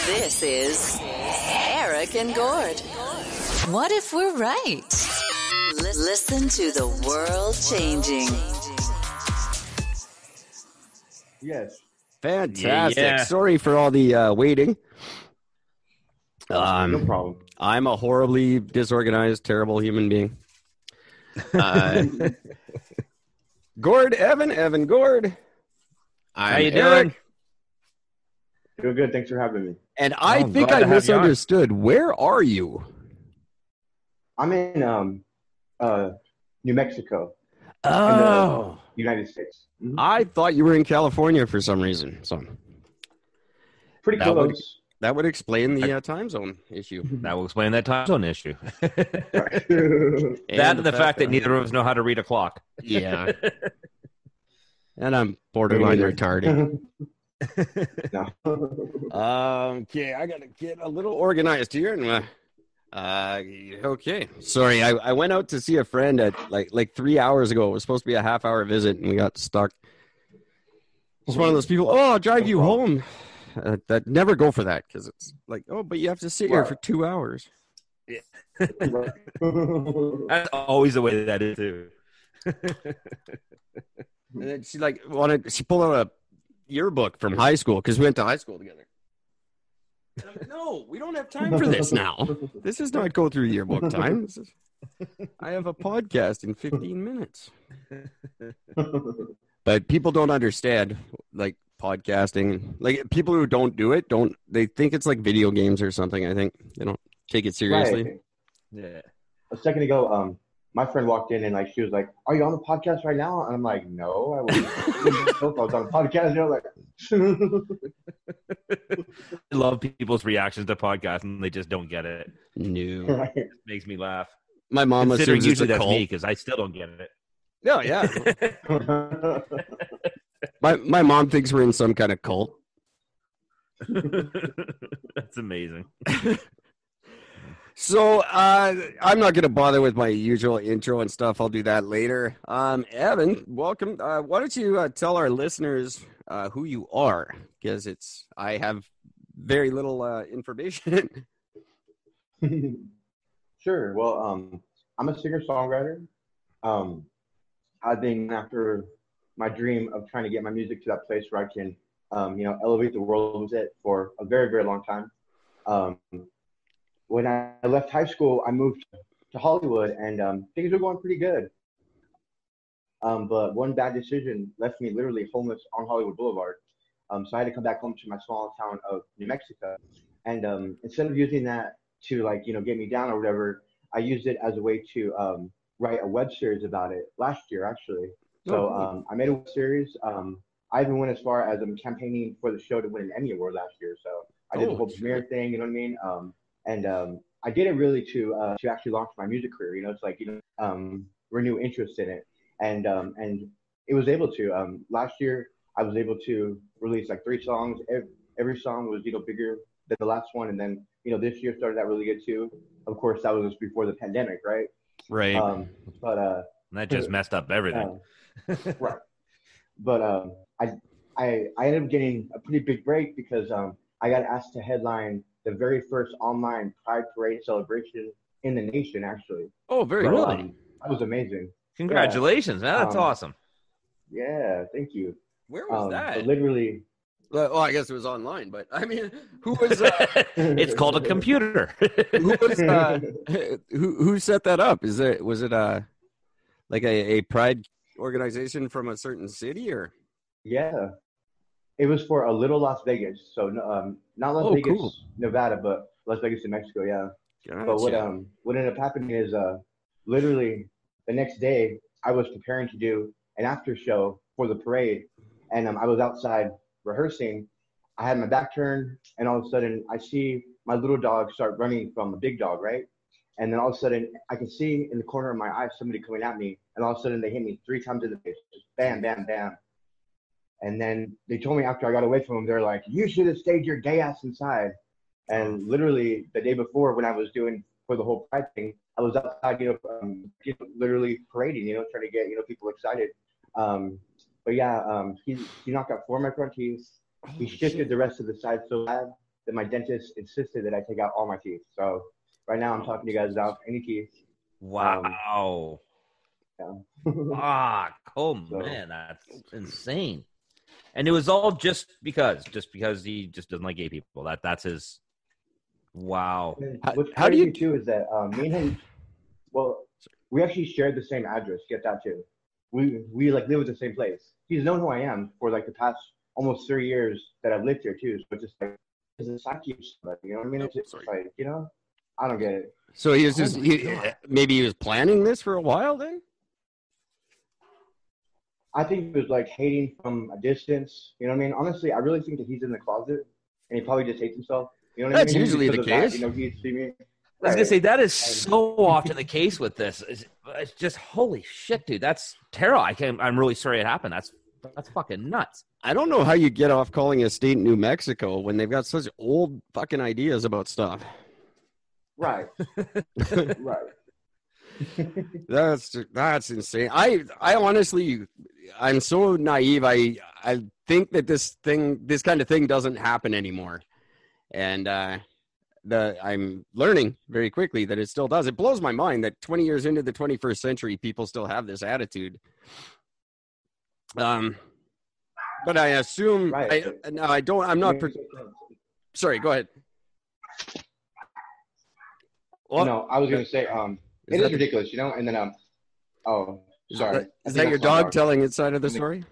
This is Eric and Gord. What if we're right? Listen to the world changing. Yes. Fantastic. Yeah. Sorry for all the waiting. No problem. I'm a horribly disorganized, terrible human being. Gord, Evan Gord. How you Eric. doing? Doing good. Thanks for having me. And I I'm think glad I to have you on. misunderstood. Where are you? I'm in New Mexico in Oh, the United States. Mhm. I thought you were in California for some reason. So Pretty that would- close. that would explain the time zone issue. That will explain that time zone issue. Right. And the fact that neither of us know how to read a clock. Yeah. And I'm borderline neither. retarded. No. Okay, I gotta get a little organized here. And okay, sorry, I went out to see a friend at like 3 hours ago. It was supposed to be a half-hour visit, and we got stuck. It's one of those people. Oh, I'll drive you home. That never go for that because it's like, oh, but you have to sit here for 2 hours. That's always the way that is too. And then she she pulled out a yearbook from high school because we went to high school together. And I'm like, no, we don't have time for this now. This is not go through yearbook time. I have a podcast in 15 minutes. But people don't understand, like, podcasting. Like, people who don't do it, they think it's like video games or something, I think. They don't take it seriously. Right. Yeah. A second ago, my friend walked in and she was like, "Are you on the podcast right now?" And I'm like, "No, I wasn't. I was on the podcast." And I love people's reactions to podcasts and they just don't get it. No. like, It makes me laugh. My mom Considering assumes it's usually a that's cult. me because I still don't get it. No, yeah. My mom thinks we're in some kind of cult. That's amazing. So I'm not going to bother with my usual intro and stuff. I'll do that later. Evan, welcome. Why don't you tell our listeners who you are? Because I have very little information. Sure. Well, I'm a singer-songwriter. I've been after my dream of trying to get my music to that place where I can, elevate the world with it for a very, very long time. When I left high school, I moved to Hollywood, and things were going pretty good. But one bad decision left me literally homeless on Hollywood Boulevard. So I had to come back home to my small town of New Mexico. And instead of using that to get me down or whatever, I used it as a way to write a web series about it last year, actually. So I made a web series. I even went as far as campaigning for the show to win an Emmy Award last year. So I did the whole premiere thing, you know what I mean? And I did it really to actually launch my music career. It's like, renew interest in it. And it was able to. Last year, I was able to release like 3 songs. Every song was, bigger than the last one. And then, this year started out really good too. Of course, that was before the pandemic, right? Right. But That just messed up everything. right. But I ended up getting a pretty big break because I got asked to headline the very first online Pride Parade celebration in the nation, actually. Oh, very So, really? that was amazing. Congratulations, man. That's awesome. Yeah, thank you. Where was But that? literally, Well, I guess it was online, but I mean, who was It's called a computer. who set that up? Was it like a pride organization from a certain city or? yeah, it was for a little Las Vegas. So not Las Vegas, cool. Nevada, but Las Vegas, New Mexico. Yeah. Gotcha. But what ended up happening is literally the next day I was preparing to do an after show for the parade, and I was outside rehearsing. I had my back turned, and all of a sudden I see my little dog start running from a big dog, right? And then all of a sudden I can see in the corner of my eye somebody coming at me, and all of a sudden they hit me 3 times in the face, just bam, bam, bam. And then they told me after I got away from them, they're like, "You should have stayed your gay ass inside." And literally the day before, when I was doing for the whole pride thing, I was outside, literally parading, trying to get people excited. But yeah, he knocked out 4 of my front teeth. He shifted the rest of the side so bad that my dentist insisted that I take out all my teeth. So right now I'm talking to you guys about any teeth. Wow. Yeah. Fuck. Oh So- man, that's insane. And it was all just because he just doesn't like gay people. That's his. Wow. And How- what's how do crazy you- too is that me and him, well, we actually shared the same address. Get that too. We like live at the same place. He's known who I am for like the past almost 3 years that I've lived here too. So it's just like, it's a psyche, you know what I mean? It's just like, you know, I don't get it. So he was Oh just my God. maybe he was planning this for a while then. I think he was like hating from a distance. You know what I mean? Honestly, I really think that he's in the closet and he probably just hates himself. You know what That's I mean? usually Because the of that, case. you know, he'd see me. I was gonna Right. say that is so often the case with this. It's just holy shit, dude. That's terrible. I'm really sorry it happened. That's fucking nuts. I don't know how you get off calling a state New Mexico when they've got such old fucking ideas about stuff. Right. Right. That's insane. I honestly, I'm so naive. I think that this kind of thing doesn't happen anymore, and I'm learning very quickly that it still does. It blows my mind that 20 years into the 21st century, people still have this attitude. But I assume Right. I don't. I'm not. Sorry, go ahead. Well, No, I was gonna say, it that is ridiculous, you know. And then, oh, sorry. Is I think that your that's my dog telling its side of the story?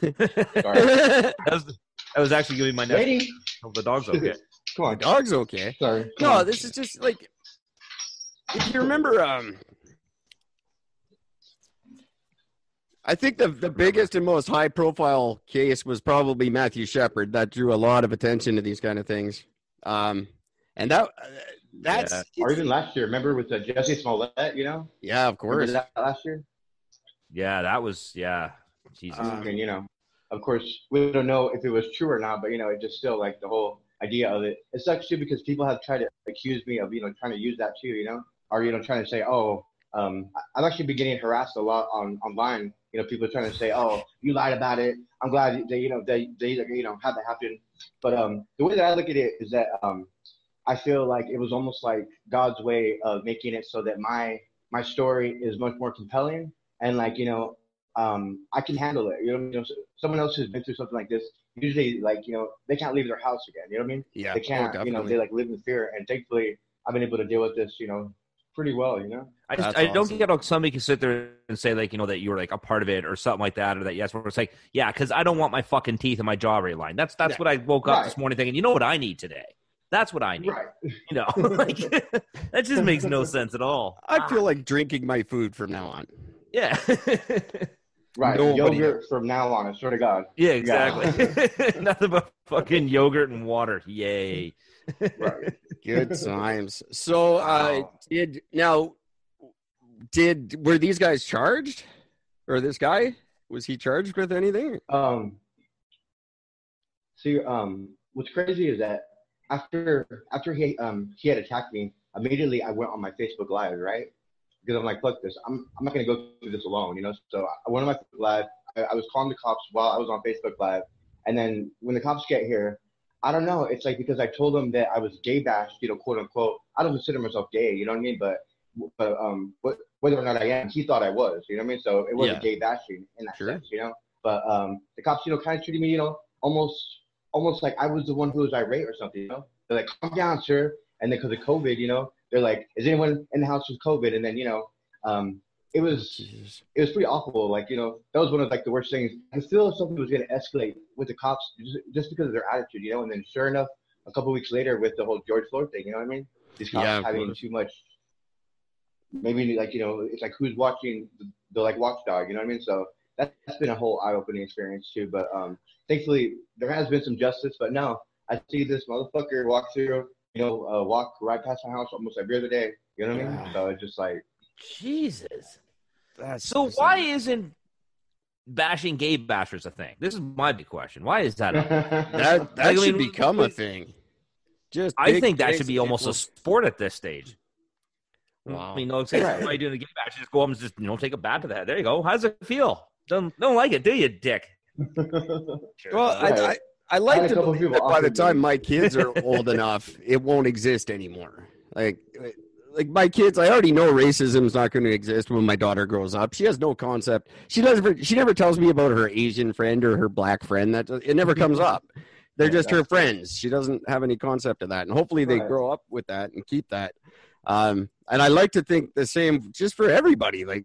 Sorry. that was actually giving my next. Lady, Hope the dog's okay. come on. Dog's okay. Sorry. Come No, on. this is just like if you remember. I think the biggest and most high profile case was probably Matthew Shepard. That drew a lot of attention to these kind of things. And that's Yeah. Or even last year, remember with Jesse Smollett, you know? yeah, of course. Remember that last year? Yeah, that was Jesus. And, you know, of course, we don't know if it was true or not, but, you know, it just still, like, the whole idea of it. It sucks, too, because people have tried to accuse me of, you know, trying to use that, too, you know? Or, you know, trying to say, oh, I've actually been getting harassed a lot online. You know, people are trying to say, oh, you lied about it. I'm glad they, you know, they you know, had that happen. But the way that I look at it is that I feel like it was almost like God's way of making it so that my story is much more compelling and like, you know, I can handle it. You know, someone else who's been through something like this, usually like, you know, they can't leave their house again. You know what I mean? Yeah, They can't, you know, definitely. they like live in fear. And thankfully I've been able to deal with this, you know, pretty well, you know? I That's don't awesome. get how somebody can sit there and say like, you know, that you were like a part of it or something like that, or that yes, where it's like, yeah, because I don't want my fucking teeth and my jaw realigned. That's Yeah. what I woke up Right. this morning thinking. You know what I need today? That's what I need. Right. You know, like that just makes no sense at all. I feel like drinking my food from now on. Yeah, Right. Nobody Yogurt from now on, I swear to God. yeah, exactly. Nothing but fucking yogurt and water. Yay. Right. Good times. So, Wow. were these guys charged, or this guy was he charged with anything? See, what's crazy is that after he had attacked me, immediately I went on my Facebook Live, right? Because I'm like, fuck this. I'm not gonna go through this alone, you know. So I went on my Facebook Live. I was calling the cops while I was on Facebook Live, and then when the cops get here, I don't know. It's like because I told them that I was gay bashed, you know, quote unquote. I don't consider myself gay, you know what I mean? But whether or not I am, he thought I was, you know what I mean? So it wasn't gay bashing in that Sure. sense, you know. But the cops, you know, kind of treated me, you know, almost like I was the one who was irate or something, you know. They're like, calm down, sir. And then because of COVID, you know, they're like, is anyone in the house with COVID? And then, you know, it was pretty awful. Like, you know, that was one of like the worst things. I feel something was going to escalate with the cops just because of their attitude, you know. And then sure enough, a couple weeks later with the whole George Floyd thing, you know what I mean? These cops Yeah, of having course. too much, maybe like, you know, it's like who's watching the like watchdog, you know what I mean? So that's been a whole eye-opening experience too. But thankfully there has been some justice. But no, I see this motherfucker walk through, you know, walk right past my house almost every other day. You know what I mean? So it's just like, Jesus. That's So insane. why isn't bashing gay bashers a thing? This is my big question. Why is that? that I should mean, become a thing? Just I big think that crazy should be almost a people. sport at this stage. Wow. I mean, no, say, Right. why are you doing a gay bash? Just go up and just, you know, take a bat to the head. There you go. How does it feel? Don't like it, do you, dick? Well, Right. I like to couple believe people that by the offered time me. my kids are old enough, it won't exist anymore. Like my kids, I already know racism is not going to exist when my daughter grows up. She has no concept. She never tells me about her Asian friend or her black friend. That it never comes up. They're Yeah, just her that's- friends. She doesn't have any concept of that, and hopefully they Right. grow up with that and keep that. And I like to think the same just for everybody. Like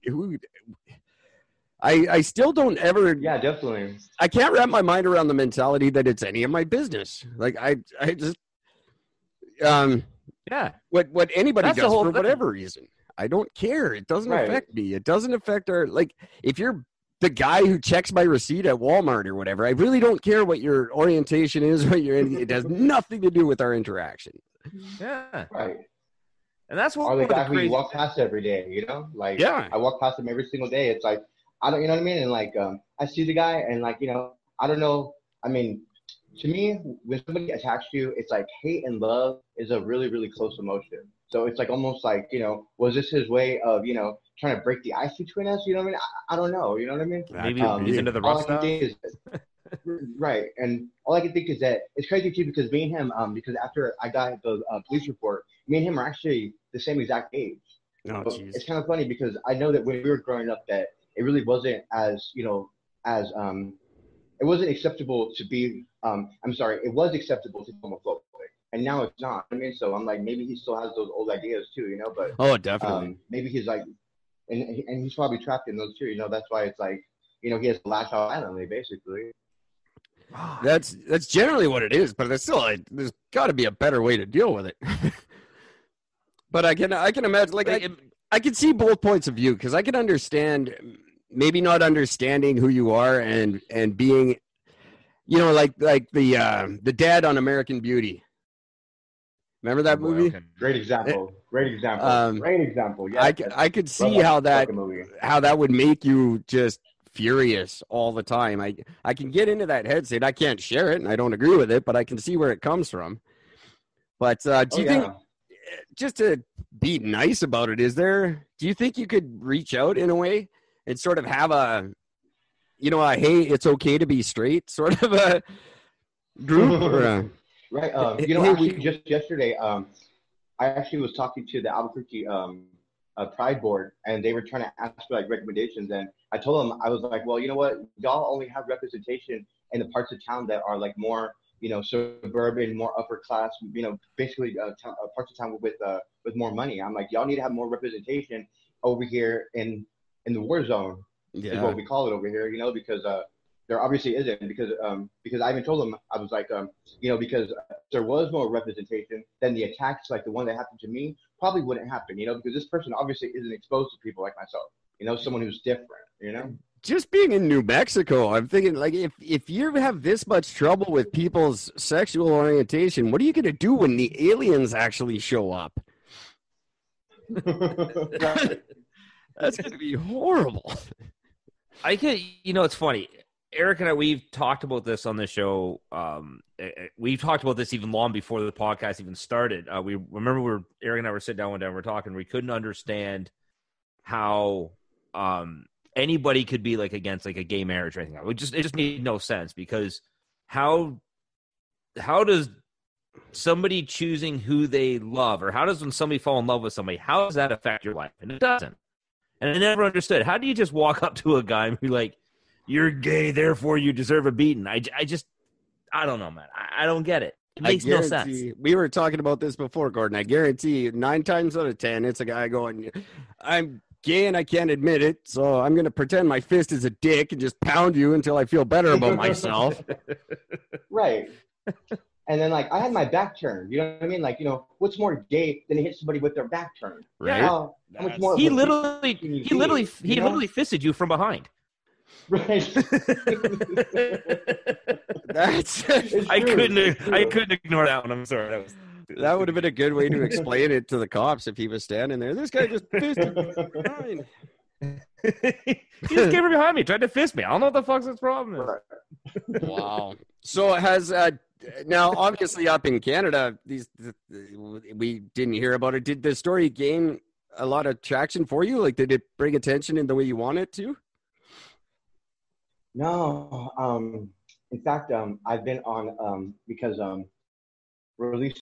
I still don't ever. Yeah, definitely. I can't wrap my mind around the mentality that it's any of my business. Like I just Yeah. what anybody That's the does whole for thing. whatever reason. I don't care. It doesn't Right. affect me. It doesn't affect our if you're the guy who checks my receipt at Walmart or whatever, I really don't care what your orientation is, what your it has nothing to do with our interaction. Yeah. Right. And that's what Or the one of guy the who you crazy. walk past every day, you know? Like, Yeah. I walk past him every single day. It's like, I don't, you know what I mean? And like, I see the guy and like, you know, I don't know. I mean, to me, when somebody attacks you, it's like hate and love is a really, really close emotion. So it's like almost like, you know, was this his way of, you know, trying to break the ice between us? You know what I mean? I don't know. You know what I mean? Maybe That he's into the All rough I can stuff. think is, right. And all I can think is that it's crazy too because me and him, because after I got the police report, me and him are actually the same exact age. Oh, So jeez. it's kind of funny because I know that when we were growing up that it really wasn't as, you know, as it wasn't acceptable to be I'm sorry, it was acceptable to be homophobic. And now it's not. I mean, so I'm like maybe he still has those old ideas too, you know, but Oh, definitely. maybe he's like and he's probably trapped in those too, you know, that's why it's like, you know, he has to lash out violently basically. That's generally what it is, but there's still there's got to be a better way to deal with it. But I can imagine like I can see both points of view because I can understand maybe not understanding who you are and being, you know, like the dad on American Beauty. Remember that movie? Okay. Great example. Great example. Great example. Yeah. I could see how that would make you just furious all the time. I can get into that headset. I can't share it and I don't agree with it, but I can see where it comes from. But do you think, just to be nice about it, do you think you could reach out in a way and sort of have a, you know, hey, it's okay to be straight sort of a group? Or right. You know, hey, actually, just yesterday, I actually was talking to the Albuquerque Pride Board, and they were trying to ask for like recommendations, and I told them I was like, well, you know what, y'all only have representation in the parts of town that are like more, you know, suburban, more upper class, you know, basically parts of town with more money. I'm like, y'all need to have more representation over here in the war zone, is what we call it over here, you know, because there obviously isn't, because I even told them, I was like, you know, because if there was more representation, then the attacks like the one that happened to me probably wouldn't happen, you know, because this person obviously isn't exposed to people like myself, you know, someone who's different, you know. Just being in New Mexico, I'm thinking, like, if you have this much trouble with people's sexual orientation, what are you going to do when the aliens actually show up? That's going to be horrible. You know, it's funny. Eric and I, we've talked about this on the show. We've talked about this even long before the podcast even started. We remember Eric and I were sitting down one day and we're talking. We couldn't understand how anybody could be like against like a gay marriage or anything. It just made no sense because how does somebody choosing who they love, or how does when somebody fall in love with somebody, how does that affect your life? And it doesn't. And I never understood. How do you just walk up to a guy and be like, "You're gay, therefore you deserve a beating"? I don't know, man. I don't get it. It makes no sense. We were talking about this before, Gordon. I guarantee 9 times out of 10, it's a guy going, "I'm gay and I can't admit it, so I'm going to pretend my fist is a dick and just pound you until I feel better about myself." Right. And then like I had my back turned, you know what I mean? Like, you know, what's more gay than to hit somebody with their back turned? Right. How much more? He literally fisted you from behind. Right. I couldn't ignore that one. I'm sorry. That would have been a good way to explain it to the cops if he was standing there. This guy just fisted me. He just came from behind me, tried to fist me. I don't know what the fuck's his problem is. Wow. So has now obviously up in Canada, we didn't hear about it. Did the story gain a lot of traction for you? Like, did it bring attention in the way you want it to? No. In fact, I've been on because release